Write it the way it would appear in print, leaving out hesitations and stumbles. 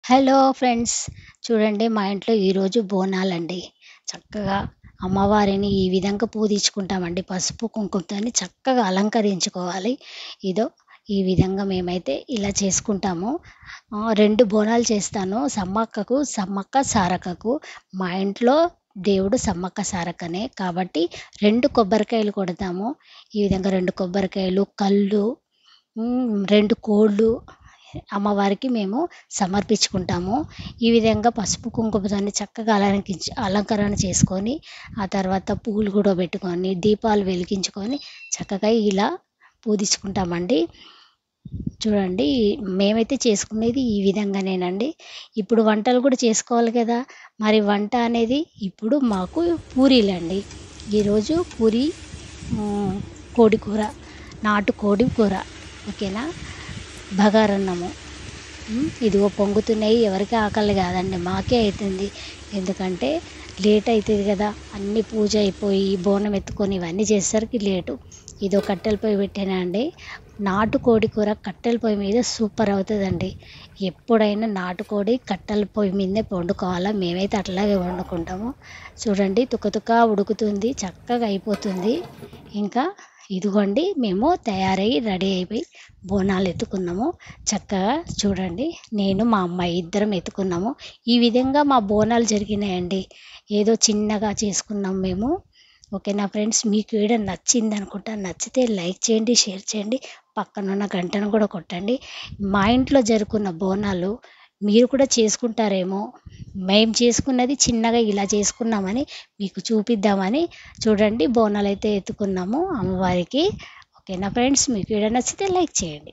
Hello friends! చూడండి మా ఇంట్లో ఈరోజు బోనాలండి. చక్కగా అమ్మవారిని ఈ విధంగా పూజించుకుంటామండి. పసుపు, కుంకుమతోని చక్కగా అలంకరించుకోవాలి. ఇదో ఈ విధంగా మేమైతే ఇలా చేసుకుంటాము. 2 బోనాలు చేస్తాను. సమ్మక్కకు, సమ్మక్క సారక్కకు. మా ఇంట్లో దేవుడు సమ్మక్క సారక్కనే. కాబట్టి 2 కొబ్బరికాయలు కొడతాము. ఈ విధంగా 2 కొబ్బరికాయలు, కళ్ళు, 2 కోళ్ళు అమ్మవారికి మేము సమర్పించుకుంటాము. ఈ విధంగా పసుపు, కుంకుమతోని చక్కగా అలంకరణ చేసుకొని, ఆ తర్వాత పువ్వులు కూడా పెట్టుకొని, దీపాలు వెలిగించుకొని చక్కగా ఇలా పూజించుకుంటామండి. చూడండి మేమైతే చేసుకునేది ఈ విధంగానేనండి. ఇప్పుడు వంటలు కూడా చేసుకోవాలి కదా! మరి వంట అనేది ఇప్పుడు మాకు పూరీలండి. ఈరోజు పూరి, కోడి కూర, నాటుకోడి కూర. ఓకేనా? బగారన్నము. ఇదిగో పొంగుతున్నాయి. ఎవరికి ఆకలి కాదండి, మాకే అవుతుంది. ఎందుకంటే లేట్ అవుతుంది కదా! అన్నీ పూజ అయిపోయి బోనం ఎత్తుకొని ఇవన్నీ చేసేసరికి లేటు. ఇదో కట్టెల పొయ్యి పెట్టానా అండి. నాటుకోడి కూర కట్టెల పొయ్యి మీద సూపర్ అవుతుందండి. ఎప్పుడైనా నాటుకోడి కట్టెల పొయ్యి మీదనే వండుకోవాలా. మేమైతే అట్లాగే వండుకుంటాము. చూడండి తుక ఉడుకుతుంది, చక్కగా అయిపోతుంది. ఇంకా ఇదిగోండి మేము తయారయ్యి రెడీ అయిపోయి బోనాలు ఎత్తుకున్నాము. చక్కగా చూడండి నేను మా అమ్మాయి ఇద్దరం ఎత్తుకున్నాము. ఈ విధంగా మా బోనాలు జరిగినాయండి. ఏదో చిన్నగా చేసుకున్నాం మేము. ఓకేనా ఫ్రెండ్స్? మీకు వీడియో నచ్చింది అనుకుంటా. నచ్చితే లైక్ చేయండి, షేర్ చేయండి, పక్కనున్న గంటను కూడా కొట్టండి. మా ఇంట్లో జరుపుకున్న బోనాలు మీరు కూడా చేసుకుంటారేమో. మేము చేసుకున్నది చిన్నగా ఇలా చేసుకున్నామని మీకు చూపిద్దామని. చూడండి బోనాలు అయితే ఎత్తుకున్నాము అమ్మవారికి. ఓకేనా ఫ్రెండ్స్? మీకు వీడియో నచ్చితే లైక్ చేయండి.